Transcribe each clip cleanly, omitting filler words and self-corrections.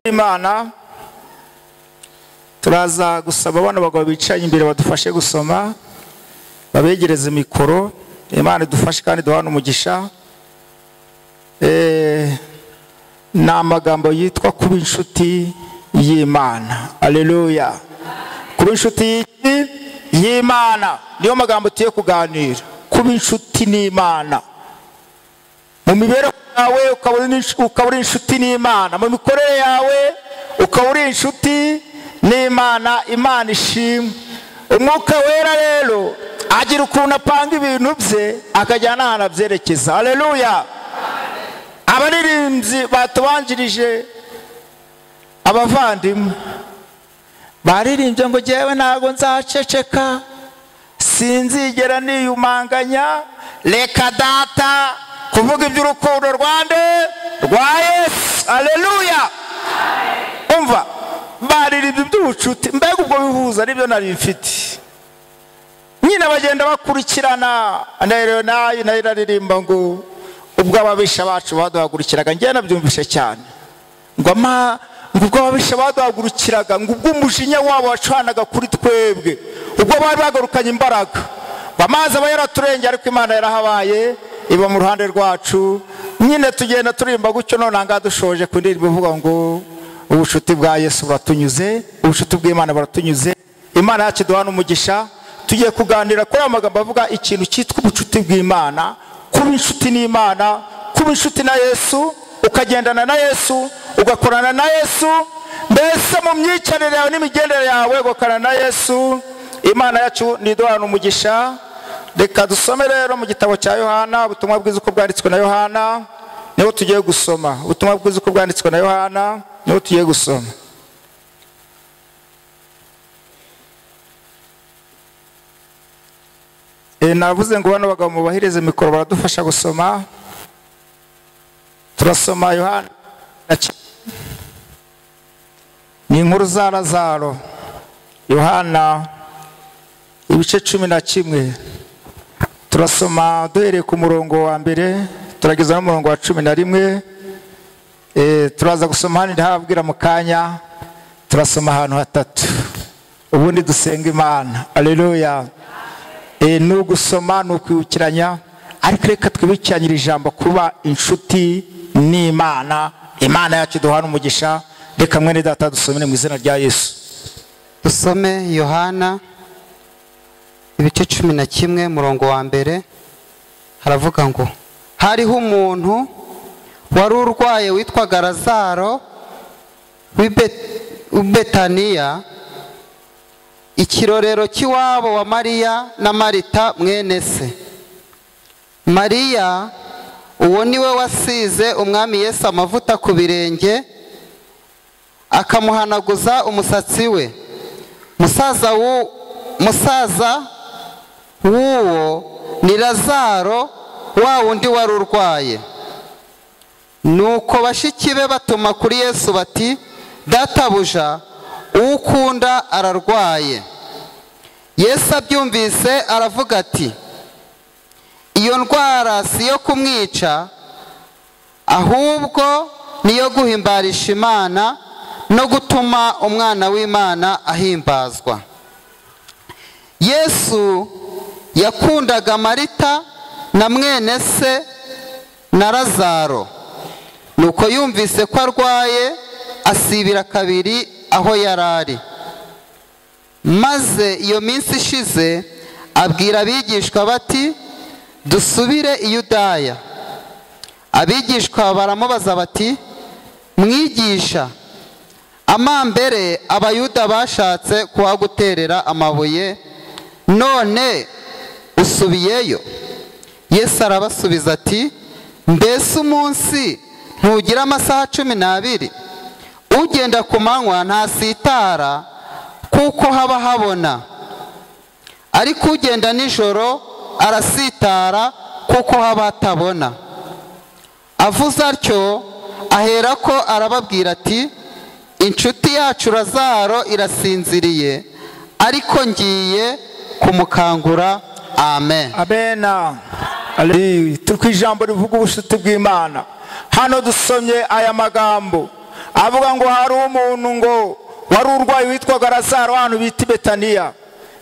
Imana turaza gusaba abana bagabo bicaye imbere badufashe gusoma babegereze mikoro. Imana idufashe kandi duhana umugisha. Ni amagambo yitwa kuba inshuti y'Imana. Haleluya. Kuba inshuti y'Imana niyo magambo tugiye kuganira. Kuba inshuti n'Imana mu mibereho yawe ukaba inshuti n'Imana, mu mikorere yawe ukaba inshuti n'Imana. Imana ishimwe. Umwuka wera rero agira ukuntu apanga ibintu bye akajyana ahantu abyerekeza. Haleluya. Abaririmbyi batubanjirije abavandimwe baririmbye ngo jyewe ntago nzaceceka, sinzigera niyumanganya, reka data kuvuga iby'urukundo rwa Yesu. Haleluya. Umva baririmbye iby'ubucuti, mbega ubwo bihuza nibyo nari mfite. Nyine bagenda bakurikirana rero nayo nararirimba ngo ubwo ababisha bacu baduhagurukiraga, njye nabyumvishe cyane ngo ubwo ababisha baduhagurukiraga, ngo ubwo umujinya wabo wacanaga kuri twebwe, ubwo bari bagarukanye imbaraga, ngo amazi aba yaraturengeye ariko Imana yarahabaye iba mu ruhande rwacu. Nyine tugenda turimba gutyo, none anga dushoje ku ndirimbo ivuga ngo ubushuti bwa Yesu buratunyuze, ubushuti bw'Imana buratunyuze. Imana yacu duhana umugisha. Tugiye kuganira kuri amagambo avuga ikintu cyitwa ubucuti bw'Imana, kuba inshuti n'Imana, kuba inshuti na Yesu, ukagendana na Yesu, ugakorana na Yesu, mbese mu myicarire yawe n'imigendere yawe ugakorana na Yesu. Imana yacu niduhana umugisha. Reka dusome rero mu gitabo cya Yohana, ubutumwa bwiza uko bwanditswe na Yohana, niho tugiye gusoma. Ubutumwa bwiza uko bwanditswe na Yohana niho tugiye gusoma. Navuze ngo bano bagabo mubahirize mikoro baradufasha gusoma. Turasoma Yohana, ni inkuru za Lazaro. Yohana ibice 11. Turasoma duhereye ku murongo wa mbere turageza no murongo wa 11. Turaza gusoma hano ndahabwira mu kanya. Turasoma ahantu hatatu ubundi dusenga Imana. Haleluya. No gusoma no kwibukiranya, ariko reka twibukiranyira ijambo kuba inshuti n'Imana. Imana yacu duhana umugisha. Reka mwene data dusomere mu izina rya Yesu. Dusome Yohana ibice 11 murongo wa mbere. Haravuga ngo hariho umuntu wari urwaye witwaga Lazaro w'Ibetaniya, ikirorero cy'iwabo wa Mariya na Marita mwene se. Mariya uwo niwe wasize umwami Yesu amavuta ku birenge akamuhanaguza umusatsi we. Musaza w'uwo ni Lazaro, wa wundi wari urwaye. Nuko bashiki be batuma kuri Yesu bati, databuja uwo ukunda ararwaye. Yesu abyumvise aravuga ati, iyo ndwara si yo kumwica, ahubwo niyo guhimbarisha Imana no gutuma umwana w'Imana ahimbazwa. Yesu yakundaga Marita na mwene se na Lazaro. Nuko yumvise ko arwaye asibira kabiri aho yarari. Maze iyo minsi ishize abwira abigishwa bati, dusubire i Yudaya. Abigishwa baramubaza bati, mwigisha, amambere abayuda bashatse kuhaguterera amabuye, none usubiyeyo? Yesu arabasubiza ati, mbese umunsi ntugira amasaha 12? Ugenda ku manywa ntasitara kuko haba habona, ariko ugenda nijoro arasitara kuko haba hatabona. Avuze atyo aherako arababwira ati, inshuti yacu Lazaro irasinziriye, ariko ngiye kumukangura. Amen. Amena. Turi ku ijambo rivuga ubushuti bw'Imana. Hano dusomye aya magambo avuga ngo hari umuntu ngo wari urwaye witwaga Lazaro ahantu bita Betaniya.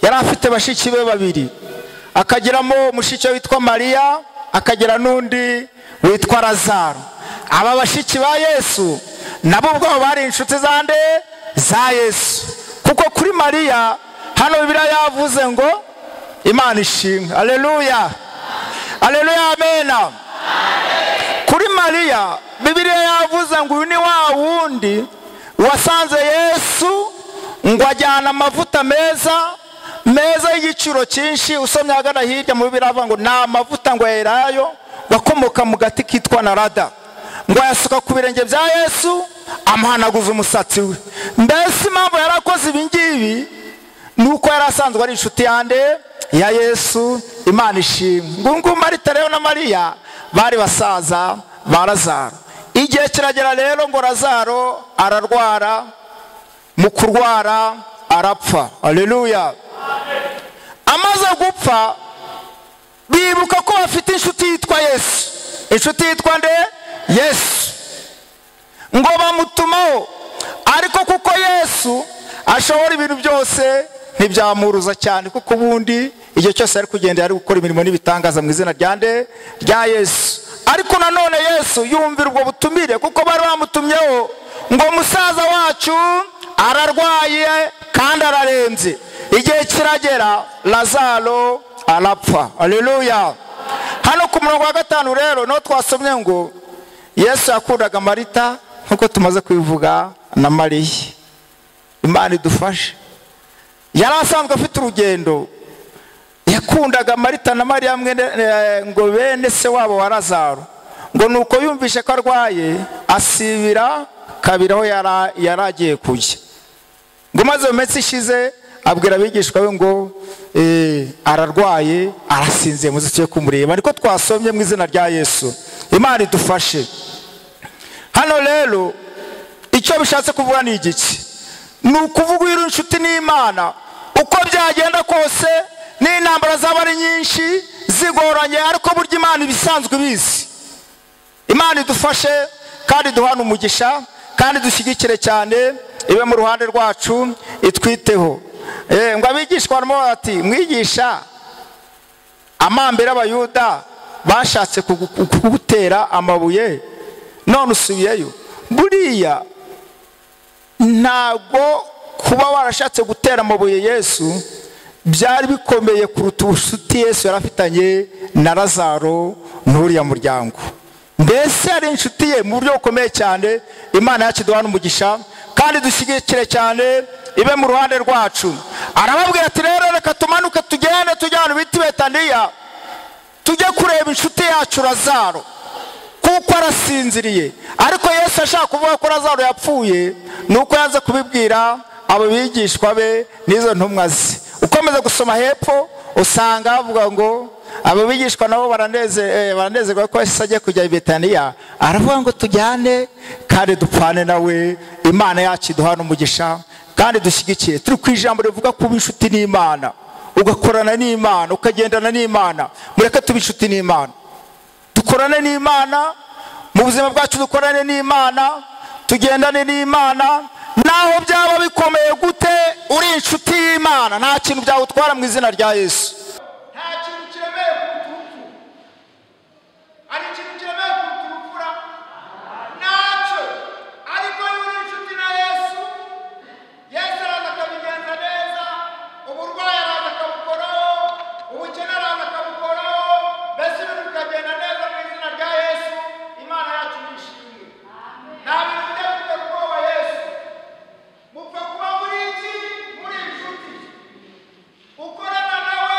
Yari afite bashiki be babiri, akagiramo mushiki we witwa Mariya, akagira n'undi witwa Lazaro. Aba bashiki ba Yesu nabo ubwo bari inshuti zande za Yesu, kuko kuri Mariya hano Bibiliya yavuze ngo Imana ishimwe. Haleluya, haleluya, amena. Kuri Mariya Bibiliya yavuze ngo uyu ni wa wundi wasanze Yesu ngo ajyana amavuta meza y'igiciro cyinshi. Usomye agana hirya mu Bibiliya avuga ngo nta mavuta ngo yerayo wakomoka mu gati kitwa narada, ngo yasuka ku birenge bya Yesu amuhanaguza umusatsi we. Mbese impamvu yarakoze ibi ngibi nuko yari asanzwe ari inshuti yande ya Yesu. Imana ishimwe. Ngo Marita rero na Mariya bari basaza ba Lazaro. Igihe kiragera rero ngo Lazaro ararwara, mu kurwara arapfa. Haleluya. Amaze gupfa bibuka ko bafite inshuti yitwa Yesu. Inshuti yitwa nde? Yesu. Ngo bamutumaho, ariko kuko Yesu ashobora ibintu byose ntibyamuruza cyane, kuko ubundi igihe cyose ari kugenda ari gukora imirimo n'ibitangaza mu izina ryande rya Yesu. Ariko nanone Yesu yumvira ubwo butumire, kuko bari bamutumyeho ngo musaza wacu ararwaye kandi ararembye. Igihe kiragera Lazaro arapfa. Haleluya. Hano ku murongo wa 5 rero no twasomye ngo Yesu yakundaga Marita nkuko tumaze kubivuga na Mariya. Imana idufashe. Yari asanzwe afite urugendo, yakundaga Marita na Mariya ngo bene se wabo wa Lazaro. Ngo nuko yumvishe ko arwaye asibira kabiri aho yaragiye kujya. Ngo maze mu minsi ishize abwira abigishwa be ngo ararwaye arasinze muziye kumureba. Ariko twasomye mu izina rya Yesu. Imana idufashe. Hano rero icyo bishatse kuvuga ni igiki? Ni ukuvuga uri inshuti n'Imana uko byagenda kose, n'intambara zaba ari nyinshi zigoranye, ariko burya Imana ibisanzwe bizi. Imana idufashe kandi duhana umugisha, kandi dushyigikire cyane, ibe mu ruhande rwacu, itwiteho. Ngo abigishwa barimo bati mwigisha, amambere y'Abayuda bashatse kugutera amabuye none usubiyeyo. Buriya ntago kuba warashatse gutera amabuye Yesu byari bikomeye kuruta ubucuti Yesu yarafitanye na Lazaro n'uriya muryango. Mbese ari inshuti ye mu buryo bukomeye cyane. Imana yacu duhana umugisha kandi dushyigikire cyane, ibe mu ruhande rwacu. Arababwira ati rero reka tumanuke tugende tujyana biti Betaniya, tujye kureba inshuti yacu Lazaro kuko arasinziriye. Ariko Yesu ashaka kuvuga ko Lazaro yapfuye, nuko yanze kubibwira abo bigishwa be n'izo ntumwa ze. Ukomeza gusoma hepfo usanga avuga ngo abo bigishwa nabo baranezerwa ko Yesu agiye kujya i Betaniya. Aravuga ngo tujyane kandi dupfane nawe. Imana yacu duhana umugisha kandi dushyigikire. Turi ku ijambo rivuga kuba inshuti n'Imana, ugakorana n'Imana, ukagendana n'Imana. Mureke tuba inshuti n'Imana, dukorane n'Imana mu buzima bwacu, dukorane n'Imana, tugendane n'Imana. Naho byaba bikomeye gute uri inshuti y'Imana, nta kintu byawutwara mu izina rya Yesu. Nta kintu kiremeye kuturupfu, ari ikintu kiremeye kuturupfura nacyo. Ariko uri inshuti na Yesu, Yesu araza akabigenza neza. Uburwayi araza akabukoraho, ubukene araza akabukoraho, mbese ibintu bikagenda neza mu izina rya Yesu. Imana yacu nishimwe. Nta bintu bijya kugera ubwoba Yesu. Mupfa kuba muri iki? Muri inshuti. Ukorana nawe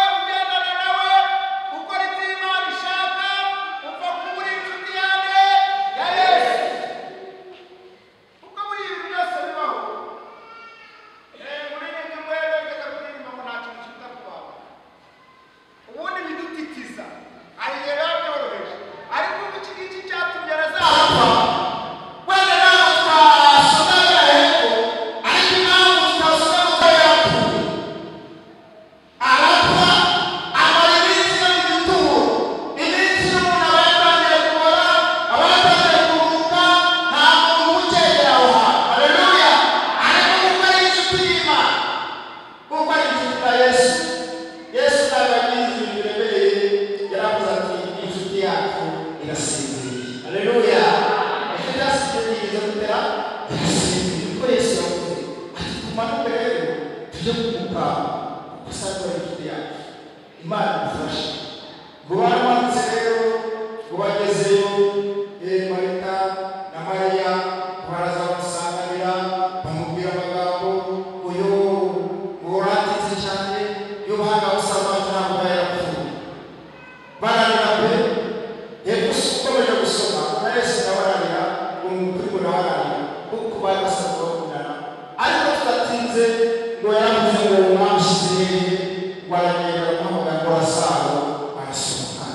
byo kumuka gusaza inshuti yacu Imana idufashe ngo baramutse rero ngo bagezeyo Marita na Mariya baraza bamusanganira bamubwira amagambo uyu uratitse cyane y'ubuhanga busaba ntabwo yarapfuye bararira pe ukomeje gusoma na Yesu nabararira umukuri ngo nabararira kuko bari basabwa bakundana ariko tudatinze ngo yaravuze ngo mwamushize baragenda bakavuga ngo basaba barasohoka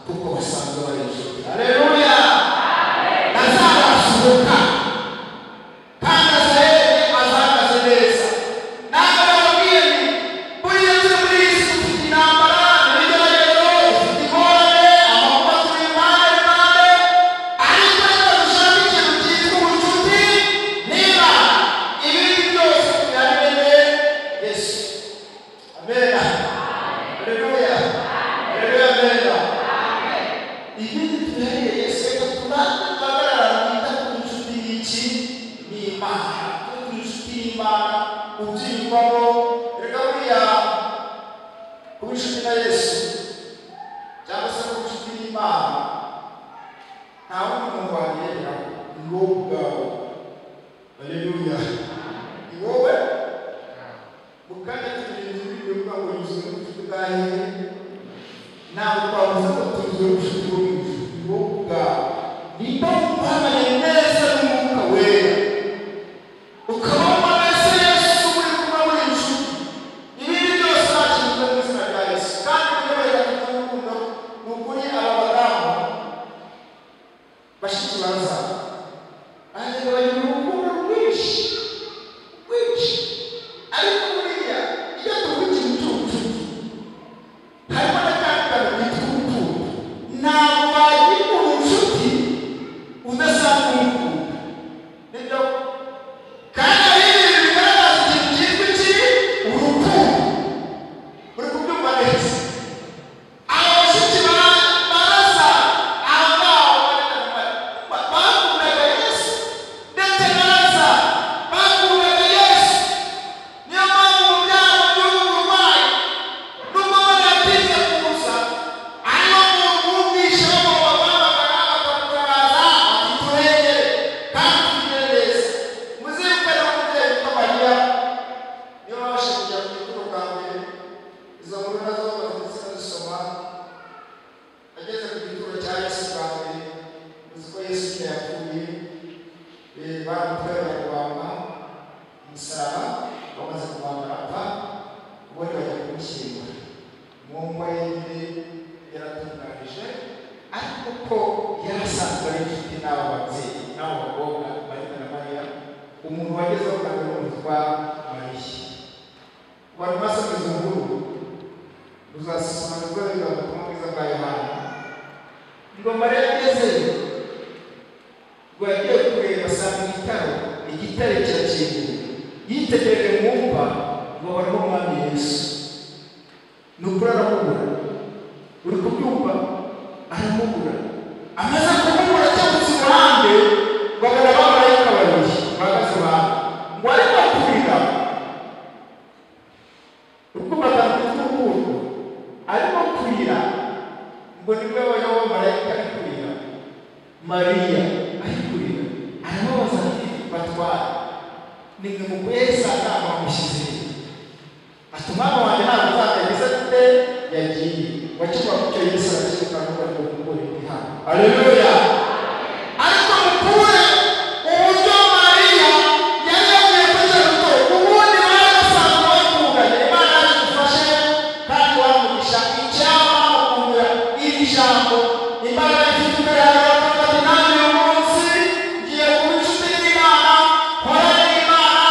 kuko basanzwe bari inshuti. Haleluya, azabasuhuka kandi azahagaze neza. Ntabwo bababwiye ni buriya turi muri iyi si dufite intambara n'ibigeragezo dufite ingorane amakuba turi impande n'impande ariko reka dushake ikintu cyitwa ubucuti niba ibindi byose tuyabimenye Yesu. Amena. Haleluya. Haleluya, amena. Ibindi tuyahereye Yesu reka tuhagarara twita ku inshuti y'iki ni Imana. Ku inshuti y'Imana ubyiyumvamo reka buriya kuba inshuti na Yesu cyangwa se kuba inshuti y'Imana nta wundi muntu wabyemera ni wowe ubwawe. Haleluya, ni wowe mukanya tugenzi bivuga ngo yuzuye ubucuti bwawe ntabwo twavuze ngo tuzuye ubucuti bw'umuntu ni wowe ubwawe niba uhamanye neza n'umwuka wera ukabona neza Yesu uri kumwe muri inshuti ibindi byose ntakintu mu izina rya Yesu kandi kugerera urukundo ni ukuri aba badamu bashiki baza bagira urukundo rwinshi ariko buriya iyo tuvuga ikintu cy'ubucuti harimo n'akandi kantu kitwa urukundo. Ntabwo wagira ubucuti udasanga umukunda nibyo kandi hari ibintu bigaragaza ikintu cyitwa iki urukundo. Uri kubyumva neza aba bashiki baraza aho ngaho bakundaga Yesu ndetse baraza bakundaga Yesu. Niyo mpamvu mu byaha by'uburwayi nubwo badatinze kuza ariyo muntu wumvisha bamuhamagara bakamutabaza ati turengere kandi tugire neza. Muzibuke n'umubyeyi witwa Mariya niyo babasha kujya ku gituro bwa mbere izo nkuru nazo bazindutse bazisoma ageze ku gituro cya Yesu bwa mbere uzi ko Yesu nyine yapfuye baramutwerera kubamba umusaraba bamaze kubambara apfa ubundi bajya kumushyingura mu mva ye nyine yaratunganije ariko ko yari asanzwe ari inshuti n'abo babyeyi n'abo bakobwa Marita na Mariya umuntu wagezeho bwa mbere witwa Mariya. Abantu basoma izo nkuru uzasobanukirwa biga mu butumwa bwiza bwa Yohana ngo Mariya agezeyo ngo yagiye kureba asanga igitare kirakinguye yitegereje mu mva ngo barimo umwami Yesu ni ukuri aramubura. Uri kubyumva aramubura amaze kumubura cyangwa iruhande babona abamarayika babiri bahagaze iruhande ngo arimo kurira urukundo atandukanye urukundo arimo kurira ngo nibwo abamarayika ari kurira Mariya ari kurira aramubaza ati batwara ni mwe mukwesa ntabwo bamushyize ati umwana wanjye ntabwo uzatageze ate yagiye wakibwa kucyo Yesu arakiruka n'uko ari gukura imihanda. Haleluya. Ariko mukure uburyo Mariya yari yagiye kujya ruto ubundi bari basanzwe bakundanye Imana yadufashe kandi wamugisha icyama ukundira iri jambo Imana ifite imbere yawe ati nanjye uyu munsi ngiye kuba inshuti n'Imana nkorane n'Imana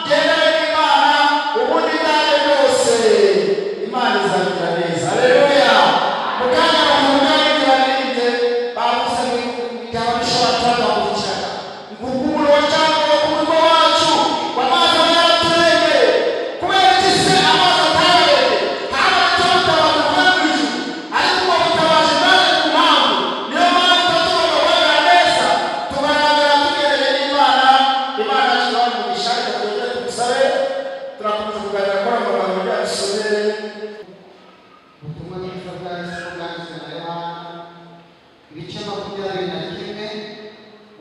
ngendane n'Imana ubundi bwanjye bwose Imana izabigira neza. Haleluya. Mukanya abantu bari barinze bavuze ngo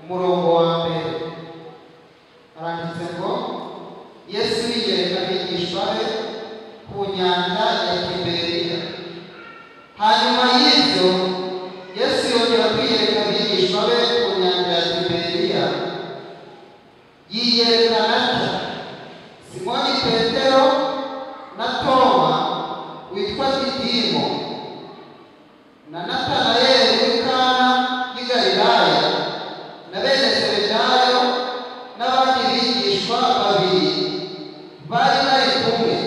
umurongo wa mbere haranditse ngo Yesu yiyereka abigishwa be ku nyanja ya Tiberiya. Hanyuma y'ibyo Yesu yongera kwiyereka abigishwa be ku nyanja ya Tiberiya, yiyerekana atya Simoni Petero na Toma witwa Didimo na Natanayeli w'i Kana y'i Galilaya na bene Zebedayo n'abandi bigishwa babiri bari bari kumwe.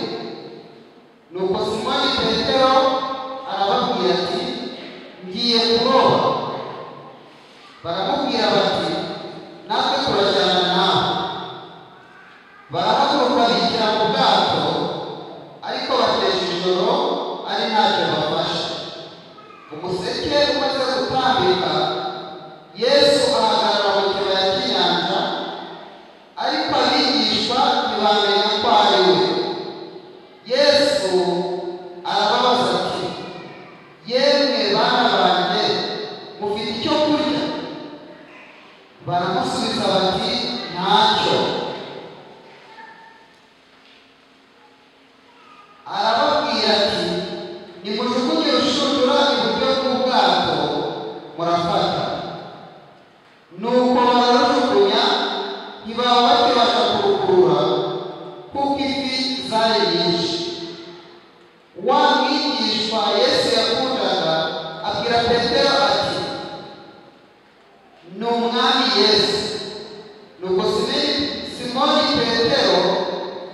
Nuko Simoni Petero arababwira ati ngiye kuroba. Baramubwira bati natwe turajyana nawe. Barahaguruka bigira mu bwato, ariko batesha ijoro ari ntacyo bafashe. Umuseke umaze gutambika, Yesu ahagarara mu kibaya cy'inyanja, ariko abigishwa ntibamenya ko ari we. Yesu arababaza ati yemwe bana banjye mufite icyo kurya? Baramusubiza bati ntacyo. Arababwira ati nimujugunye urushundura iburyo bw'ubwato murafata. Nuko bararujugunya, ntibaba bakibasha kurukurura kuko ifi zari nyinshi. Wa mwigishwa Yesu yakundaga abwira Petero ati ni umwami Yesu. Nuko Simoni Petero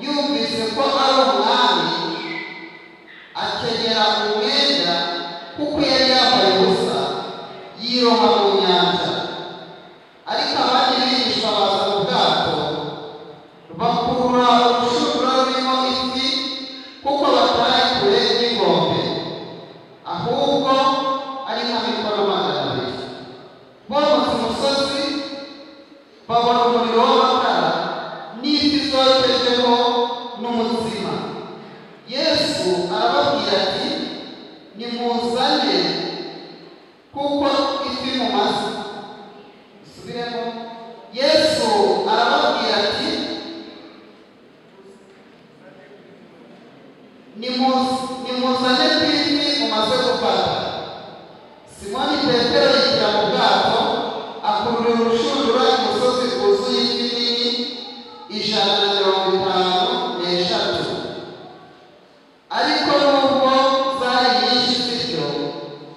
yumvise ko ari umwami, akenyera umwenda kuko yari yambaye ubusa, yiroha mu nyanja. Ariko abandi bigishwa baza mu bwato, bakurura urushundura rurimo ifi kuko batari kure y'inkombe, ahubwo ari nka mikono 200. Bomotse umusozi babona umuriro w'amakara n'ifi zokejeho n'umutsima. Yesu arababwira ati nimuzane kuko ifi mumaze. Subiremo. Yesu arababwira ati nimuzane ku ifi mumaze gufata. Simoni Petero yinjira mu bwato, akurura urushundura imusozi rwuzuye ifi nini 153. Ariko nubwo zari nyinshi zityo,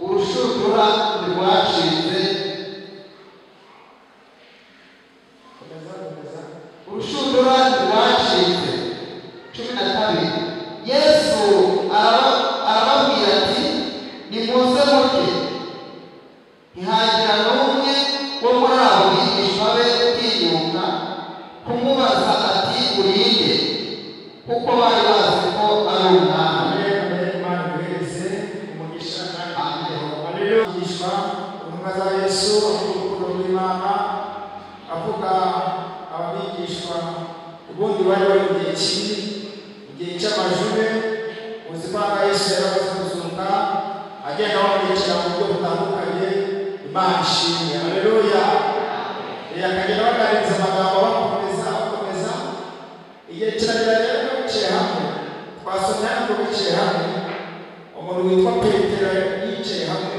urushundura ntirwacitse. Urushundura ntirwacitse. 12. Yesu arababwira ati nimuze murye. Ntihagira n'umwe wo muri abo bigishwa be utinyuka kumubaza ati urinde, kuko bari bazi ko ari umwami. Abigishwa intumwa za Yesu urukundo rw'Imana, avuga abigishwa ubundi bari bari mu gihe kibi, igihe cy'amajune. Ubuzima bwa Yesu yarabaze kuzuka, agenda bamwicira mu buryo butandukanye. Imana ishimwe, haleluya. Akagenda baganiriza amagambo bakomeza. Igihe kiragera rero bicaye hamwe, twasomye hano bicaye hamwe, umuntu witwa Petero yicaye hamwe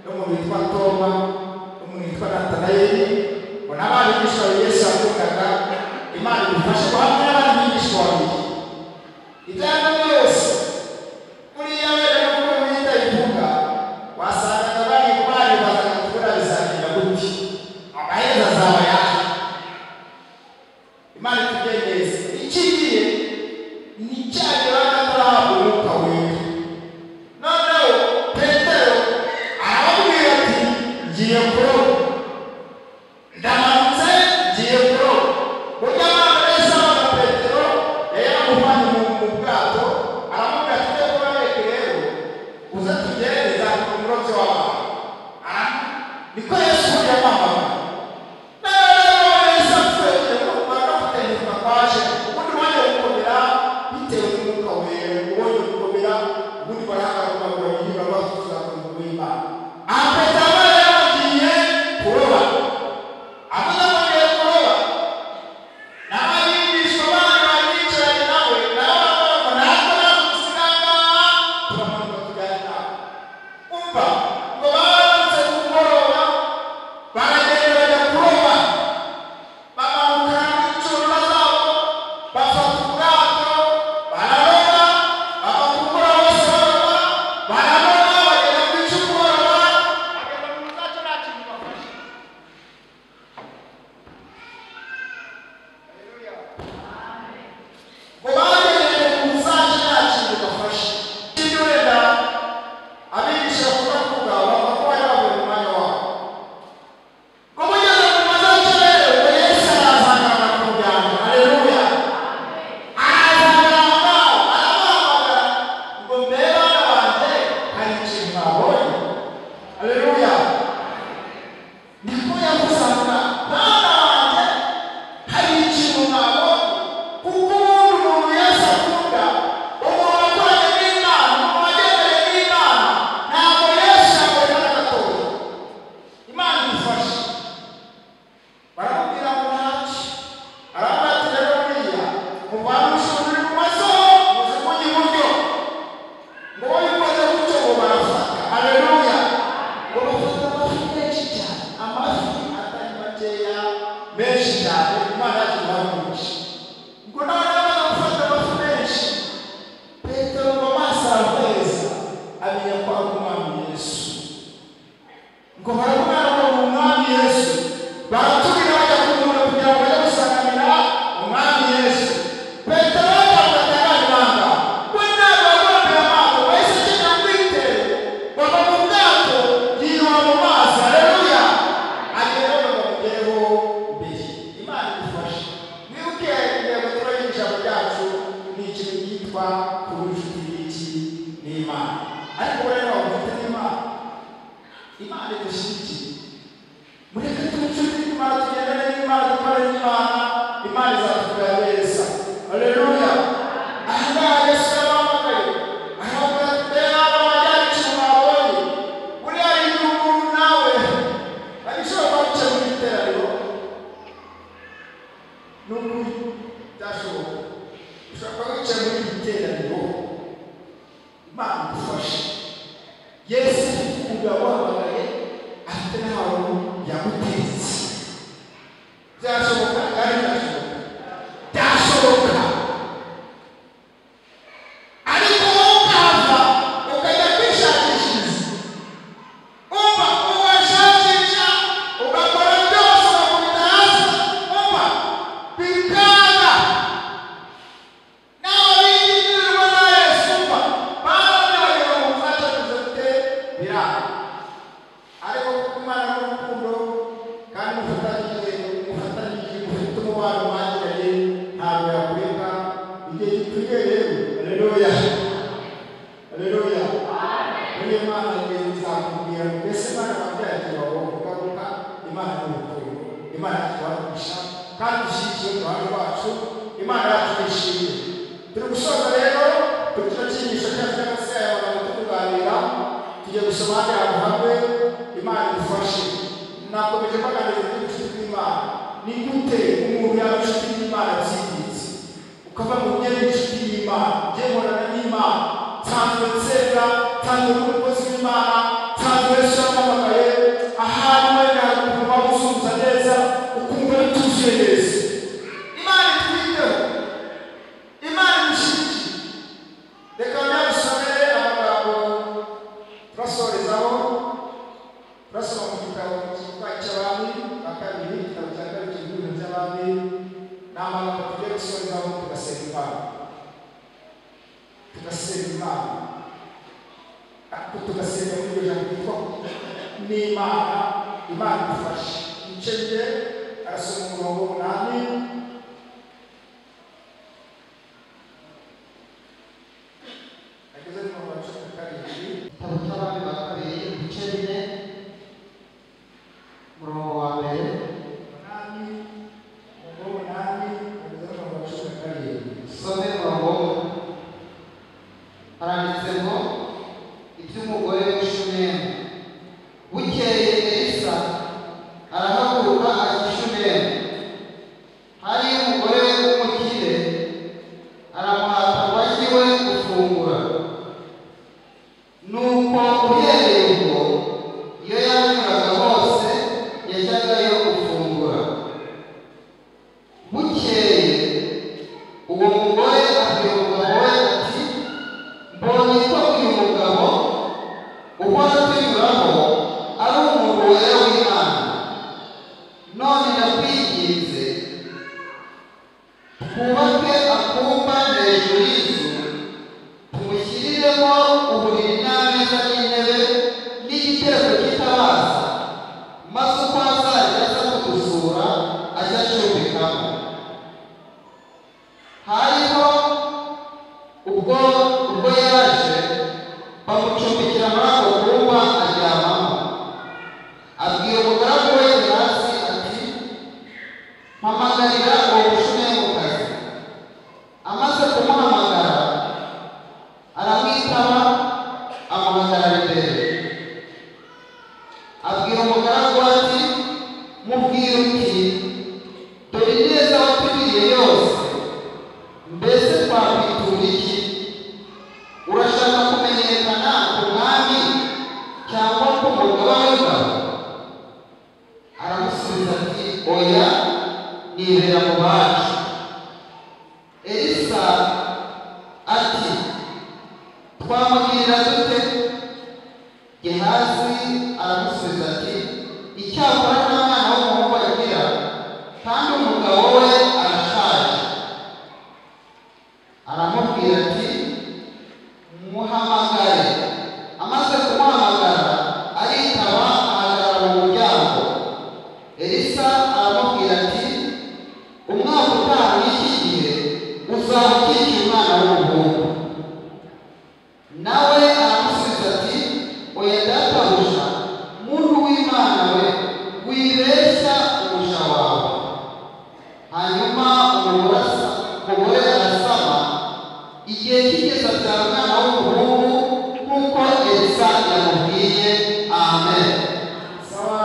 n'umuntu witwa Toma n'umuntu witwa Natanayeli. Ngo n'abandi bigishwa Yesu yakundaga. Imana idufashe hamwe n'abandi bigishwa babiri. Ibyango byose buriya wenda n'uko mwita ivuga, wasangaga bari baza kutura bizagenda gutya, amaherezo azaba yaje. Imana itugeneze. Ikigiye ni cyaje bagatarahabwa umwuka wera. Noneho Petero arababwira ati ngiye kuroba. Ndamanutse ngiye kuroba. Burya Imana neza Petero yari amuvanye mu bwato, kwitwa kuba inshuti y'iki n'Imana. Ariko rero ufite n'Imana, Imana idushyigikira. Mureke tube inshuti n'Imana, tugendane n'Imana, dukore n'Imana, Imana izatugirira neza. Haleluya. Ahangaha Yesu yabahamagaye aravuga ati mbega abajyana ikintu mwabonye, buriya iyo umuntu nawe abishobora kuba bicaye mu iteraniro, n'ukuri byashoboka ushobora kuba wicaye muri iri teraniro, Imana idufashe. Yesu umugabo wahamagaye afite n'ahantu yamutetse. Byashoboka kandi byashoboka. Ariko wowe ukaza ukajya kwishakishiriza, ugashakisha ugakora byose ugakubita hasi, bikanga. Nawe wigirirwa na Yesu barabyaye ngo mufashe kuzete biranga. Ariko kuko Imana n'urukundo kandi mufatanyije mufite umubano mwagiranye, ntabwo yakureka igihe gikwiriye rero. Haleluya. Haleluya. Muri Imana igihe bizakubwira ngo mbese Imana wabyaye kibaho kugaruka. Imana n'urukundo, Imana yatwarugisha kandi dushyigikiye uruhare rwacu. Imana yacu yishimye. Turi gusoza rero ku kino cyigisho cyacu cy'amasiya y'amagambo tukuganira, tugiye gusoma hano ahantu hamwe. Imana idufashe. Nakomeje mbaganiriza n'inshuti n'Imana. Ni gute umuntu yaba inshuti n'Imana byimbitse, ukava mu myenda inshuti y'Imana, ugiye guhorana n'Imana, nsanzwe nsenga, nsanzwe n'umukozi w'Imana, nsanzwe Yesu yampamagaye, ahantu wenda hari ukuntu waba usubiza neza, ukumva bituzuye neza. Imana itwiteho, Imana idushyigikire. Reka nabisomere amagambo turasorezaho. Turasoma mu gitabo cy'Abami ba kabiri, igitabo cya kabiri cy'ibintu by'Abami. Ni amagambo tugiye gusorezaho tugasenga Imana. Tugasenga Imana. Tugasenga muri iryo jambo ryitwa n'Imana. Imana idufashe. Igice cye arasoma umurongo 8. Ageze mu murongo wa 12. Igitabo cy'Abami ba kabiri, igice 4, umurongo wa mbere. Some umurongo haranditse ngo iby'umugore w'Ishunemu. Bukeye Elisa arahaguruka ajya i Shunemu. Hari umugore w'umukire aramuhata ngo ajye iwe gufungura. Nuko uhereye ubwo iyo yanyuraga hose yajyagayo gufungura. Bukeye uwo mugore abwira umugabo we ati, mbonye ko uyu mugabo uhora tunyuraho ari umuntu wera w'Imana. None ndakwinginze twubake akumba hejuru y'inzu, tumushyiriremo uburiri n'ameza n'intebe n'igitereko cy'itabaza, maze uko azajya aza kudusura ajya acumbikamo. Hariho ubwo yaje bamucumbikira muri ako kumba aryamamo. Abwira umugaragu we Gehasi ati, mpamagarira uwo Mushunemukazi. Amaze kumuhamagara aramwitaba, amuhagarara imbere. Abwira umugaragu ati, mubwire uti, dore ineza watugiriye yose, mbese twakwitura iki? Urashaka kumenyekana ku mwami igihe kigeze abyara umwana w'umuhungu nk'uko Elisa yamubwiye. Amen. sawa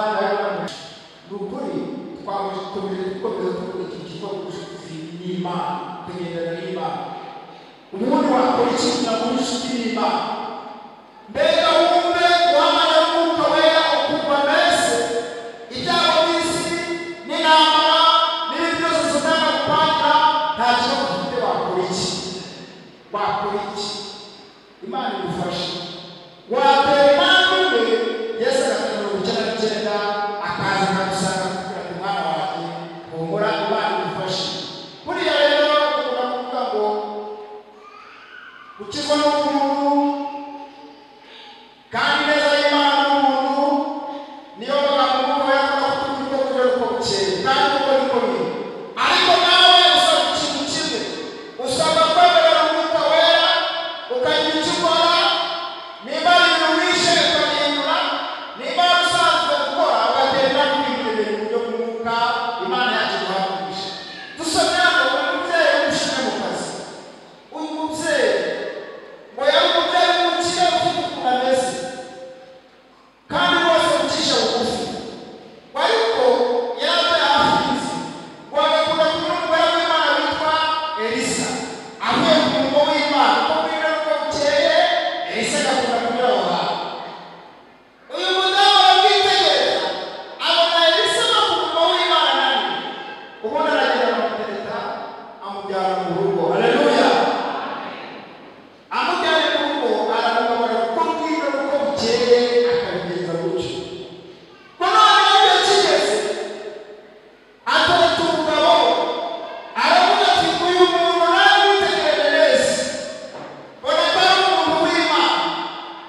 n'ukuri twakomeje dukomeza tuvuga iki kigo cy'ubucuti n'Imana, kugendana n'Imana. Ubundi wakora iki kugira ngo inshuti n'Imana? Mbega wumve wamara umwuka wera ukumva mbese ibyago by'isi n'intambara n'ibindi byose uzatanga gupangira nta kibazo ufite, wakora iki? Wakora iki? Imana idufashe. Watera impamvu imwe Yesu agatanga 99 akaza akadusanga kugira ngo umwana wanjye humura, Imana idufashe. Buriya rero tugomba kuvuga ngo gukizwa n'umuntu kandi neza y'Imana n'umuntu niyo bagakuko yakora kutuko kujya uko bukeye kandi uko niko biri. Ariko nawe usaba ikintu kimwe, usaba kwemerera umwuka wera ukagira icyo ukora. Niba ibintu wishe ukabihindura, niba usanzwe gukora ugatera kwihindura ibintu byo mu mwuka, Imana yacu guhagurisha. Dusomye hano umubyeyi w'umushinga mu kazi. Uyu mubyeyi ngo yari umubyeyi w'umukire ufite ukuntu ameze kandi bose ucisha bugufi, ariko yarabaye hafi y'inzu ngo agakunda kunyura umugore w'Imana witwa Elisa avuye ku murimo w'Imana. Uko bwira n'uko bukeye Elisa agakunda kunyura aho hantu. Uyu mudamu aramwitegereza abona Elisa no ku murimo w'Imana ananiwe, ubundi aragenda amutereta amujyana mu rugo. Haleluya. Amujyanye mu rugo aramugabura uko bwira n'uko bukeye akabigenza gutyo. Ko noneho igihe kigeze atoreta umugabo aravuga ati uyu muntu nawe witegereje neza mbona ko ari umuntu w'Imana,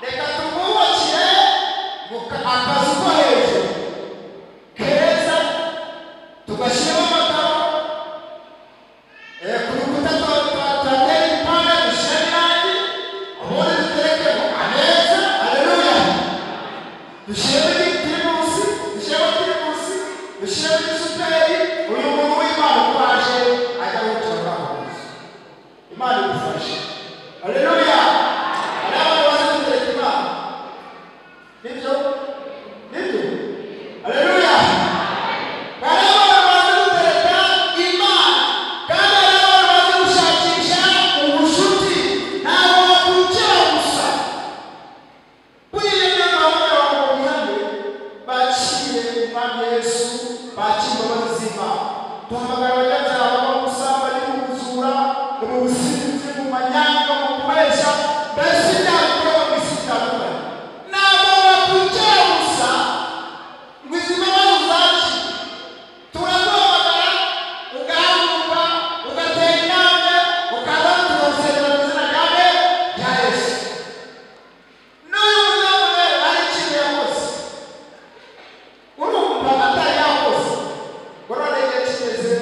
reka tumwubakire akazu ko hejuru keza, tugashyiramo amatara, ku rukuta tuhatera ibipande dushyiramo irangi, ubundi duterekemo ameza. Haleluya. Dushyiramo igitirimusi, dushyiramo igisuperi. Uyu muntu w'Imana uko aje ajya wicara aho gusa. Imana idufashe. Haleluya. Hari abantu bazi gutereka Imana. Nibyo? Haleluya. Hari abantu bazi gutereka Imana kandi hari abantu bazi gushakisha ubushuti. Ntabwo wakwikira gusa. Buriya niyo mpamvu abantu baciye Umwami Yesu, baciye imbabazi z'Imana. Duhamagara abanyabyaha baba mu busambanyi, mu bujura, mu businzi, mu manyanga, mu kubeshya, mbese ibyaha bikorwa mu isi bitandukanye. Ntabwo wakwicara gusa ngo izi mbabazi uzaci. Turaguhamagara ugahaguruka ugatera intambwe ukaza tugasezera mu izina ryawe rya Yesu. N'uyu mudamu rero hari ikintu yakoze, urumva atari yakoze ngo none igihe kigeze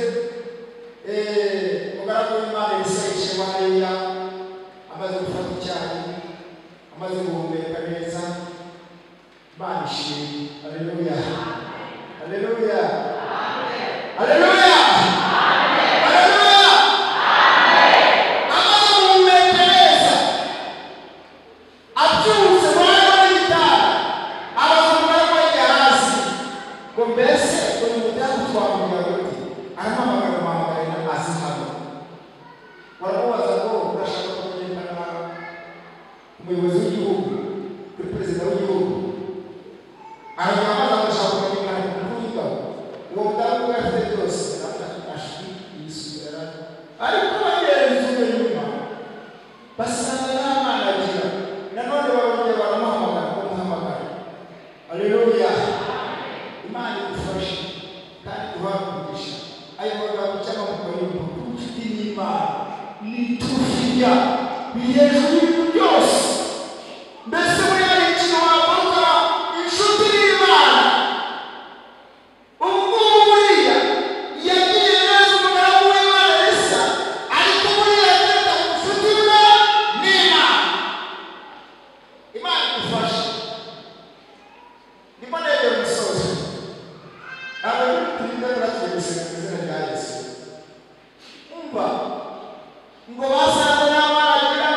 umugaragu w'Imana Elisa yicaye hariya amaze gufata icyayi, amaze guhumeka neza. Imana ishimwe. Haleluya. Haleluya. Haleluya. Haleluya. Amaze guhumeka neza abyutse mwanya w'igitara abaza umugaragu we hasi ngo mbese uyu mudamu twamubwira gute? Aramuhamagara amuhamagarira azi hano. Baramubaza ngo urashaka kumenyekana umuyobozi w'igihugu, kuri perezida w'igihugu? Aramuhamagara agashaka kumenyekana ku mukuru w'ingabo. Uwo mudamu we afite byose ashwi yisubira, ariko bagenzuye nyuma basanga nta mwana agira. Nanone barongera baramuhamagara bamuhamagara. Haleluya. Imana idufashe kandi duhagurisha ayo magambo cyangwa mu karirimbo k'ubucuti n'Imana ni tufiya biri hejuru y'ibintu byose. Mbese buriya hari ikintu wakora inshuti n'Imana. Ubu ngubu buriya yagiye neza umugaragu w'Imana Elisa, ariko buriya yatereka ubucuti bwe n'Imana. Imana idufashe. Ndimo negera umusozi. Abantu turinde turatuje gusenga mu izina rya Yesu. Umva ngo basanze n'abana bagira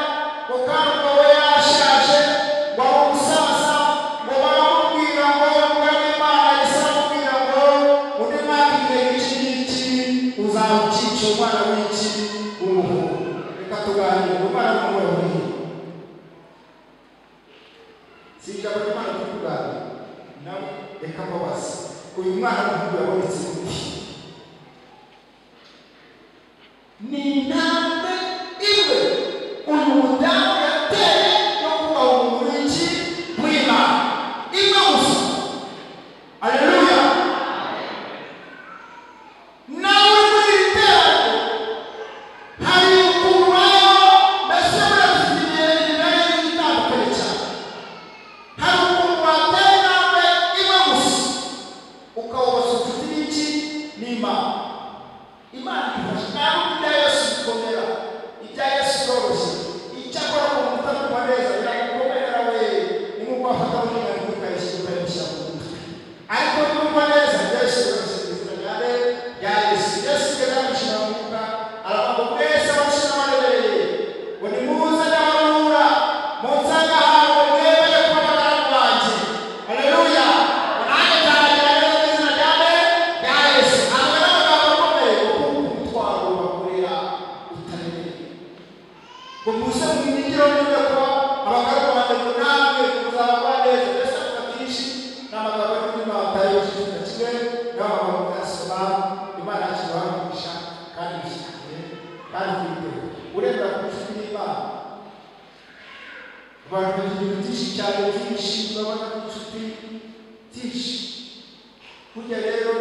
ngo muze mwigire neza kuba abagabo banjye ngo namwe muzaba neza mbese abagishi n'amagambo y'Imana atari ikintu kimwe n'amagambo y'asoma Imana yakibahisha kandi bishyikire kandi bwite urebera ku nshuti y'Imana abantu bagira byinshi cyane byinshi babona inshuti byinshi kujya rero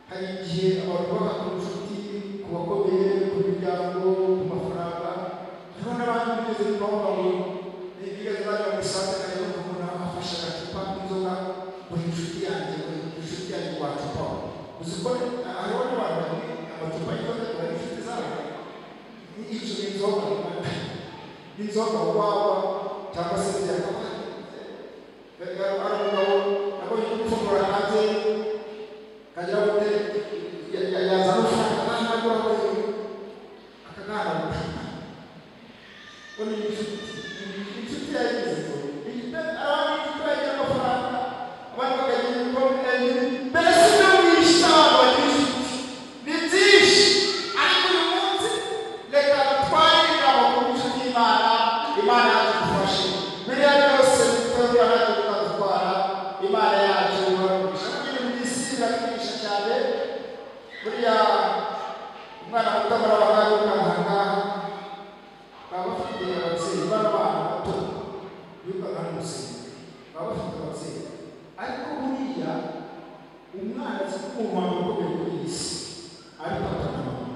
hari igihe abantu bakora inshuti ku bakomeye ku miryango ku mafaranga hariho n'abandi bigeze kubaho ngo bigeze bajya mu isante akareba umuntu afashe agacupa k'inzoga ngo inshuti yanjye wacupa uzi ko hariho n'abantu amacupa y'inzoga bari inshuti zabo icyo inzoga waba cyangwa se byakaba ari umugabo nabonye gupfumura hanze kagira gute yazana ushaka nagura akagana ni inshuti yagize abandi inshuti bagira amafaranga abandi bakagira ibikombe mbese ibyo mwishyura abantu bagira inshuti ni byinshi ariko uyu munsi reka dutware inama ku inshuti Imana yadufashe biriya byose bitorwa natwe tukadutwara Imana yacu ibarurisha kugira ngo isi iratwigisha cyane buriya umwana muto barabagaye ukahanga baba bafite ababyeyi bano bana bato birukaga n'umusingi baba bafite ababyeyi ariko buriya umwana azi ko umwana ukomeye kuri iyi si ari papa na mama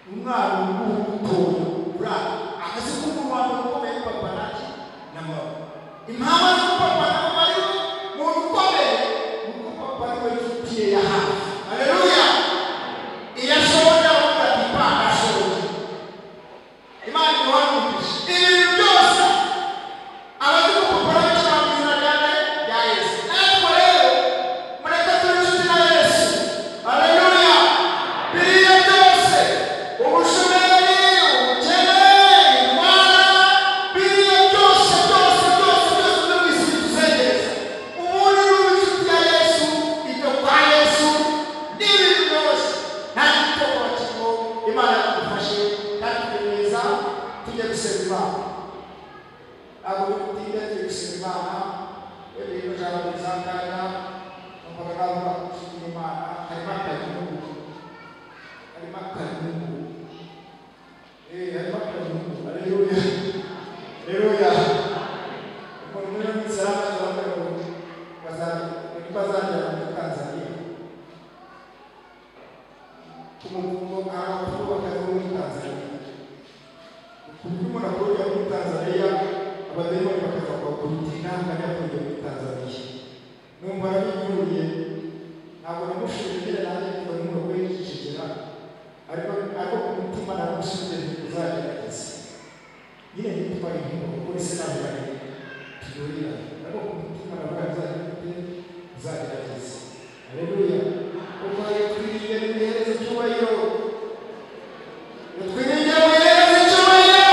umwana mutoya urara akazi ko umwana ukomeye papa na mama impamvu ari ko papa na mama ari umuntu ukomeye nuko papa ari we inshuti ye ya hafi haleluya iyo ashoboye avuga ati Imana ashoboye Imana imuhanurisha ibintu byose abazi ko papa arabikira mu izina rya Yesu ariko rero mureke turi inshuti na Yesu haleluya biriya byose ubushomeri ubukene indwara biriya byose byo mu isi tuzegereza umuntu uri inshuti ya Yesu ibyo kwa Yesu n'ibintu byose nta gitoko kirimo Imana yadufashe kandi tugereza tujye gusenga Imana ntabwo bitinde tujye gusenga Imana ibintu ijambo rizangana numvaga navuga ku inshuti y'Imana harimo akanyungu harimo akanyungu haleluya haleluya umuntu rero n'isara n'abagabo bazajya muri Tanzania kumuvumo abakuru bakaza muri Tanzania kuko umuntu akora muri Tanzania abadayimoni bakaza kubakurikira kandi akajya muri Tanzania numva arabiguriye ntabwo namushimira nanjye kuva n'umuntu w'ikicegera ariko ku mutima naramushimira kuzagerageza nyine nitwara inkuru kuko isi ntabwo ari tugurira ariko ku mutima naravuga kuzagerageza haleluya kuko iyo twiriye n'ibihereza icyubahiro iyo twiriye n'ibihereza icyubahiro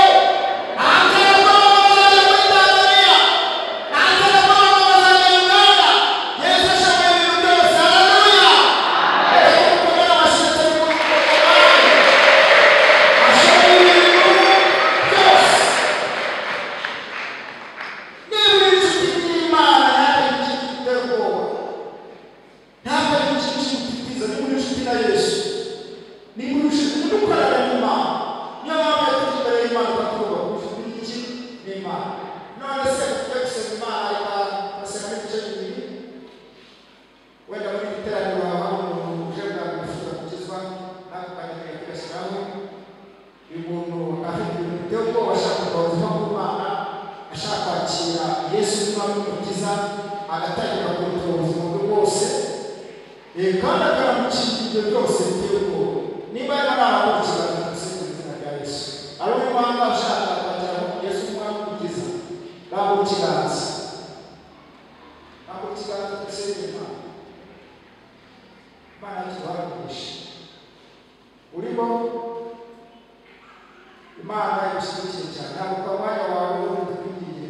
Imana yishyigikiye cyane ntabwo ukabanya wawe uri kwingingira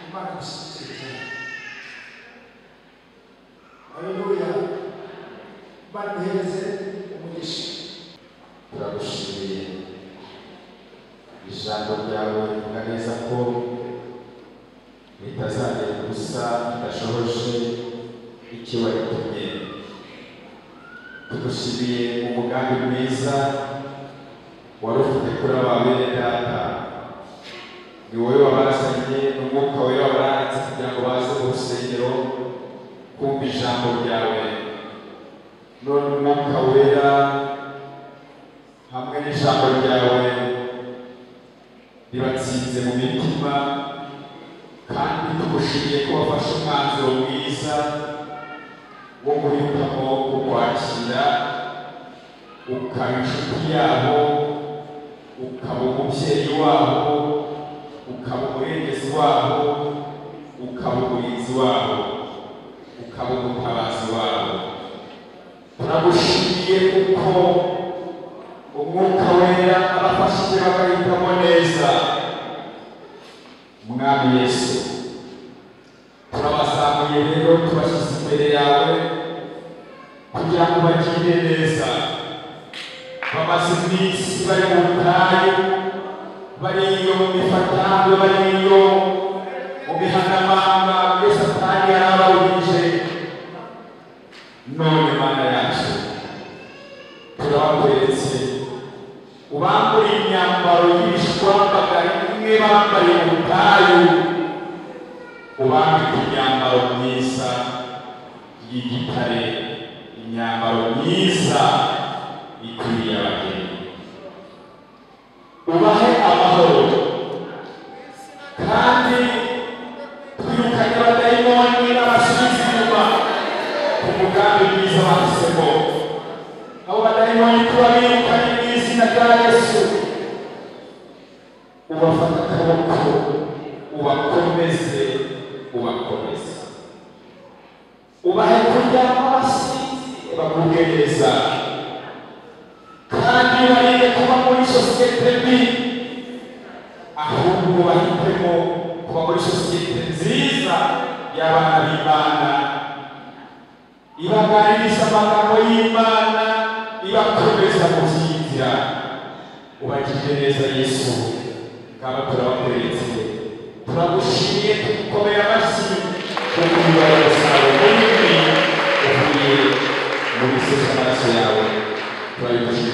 Imana yishyigikiye cyane haleluya Imana ihereze umugisha turagushimiye ijambo ryawe rivuga neza ko ritazagera gusa ridashohoje icyo waritumye. Tugushimiye umugambi mwiza wari ufite kuri aba bene data. Ni wowe wabazanye n'umwuka wera wabaranditse kugira ngo baze mu rusengero kumva ijambo ryawe. None umwuka wera hamwe n'ijambo ryawe ribatsinze mu mitima, kandi tugushimiye ko wafashe umwanzuro mwiza wo guhitamo kukwakira ukaba inshuti yabo, ukaba umubyeyi wabo, ukaba umurengezi wabo, ukaba umurinzi wabo, ukaba umutabazi wabo. Turagushimiye kuko umwuka wera abafashije bagahitamo neza. Mwami Yesu, turabazamuye rero tubashyize imbere yawe kugira ngo bagire neza. Bamaze iminsi bari mu butayu, bariyo mu mifatangwe, bariyo mu mihanamanga iyo Satani yarabawujije. None Mana yacu, turabakweretse ubambure imyambaro y'ibishwambagara imwe bambaye mu butayu, ubambike imyambaro myiza y'igitare, imyambaro myiza ikwiriye abageni. Ubahe amahoro, kandi twirukanye abadayimoni n'abasubiza inyuma ku mugambi mwiza bahisemo. Abo badayimoni tubabirukanye mu izina rya Yesu. Ubafata akaboko, ubakomeze, ubakomeze. Ubahe kuryama basinzire bagubwe neza, kandi barinde kuba muri sosiyete mbi, ahubwo bahitemo kuba muri sosiyete nziza y'abana b'Imana, ibaganiriza amagambo y'Imana, ibakomeza mu by'inzira. Ubagirire neza Yesu, kandi turabakweretse. Turagushimiye, tugukomeye amashyi kuko imbaraga zawe n'ibindi uvuye mu bisesha amaraso yawe. Turabigushimiye.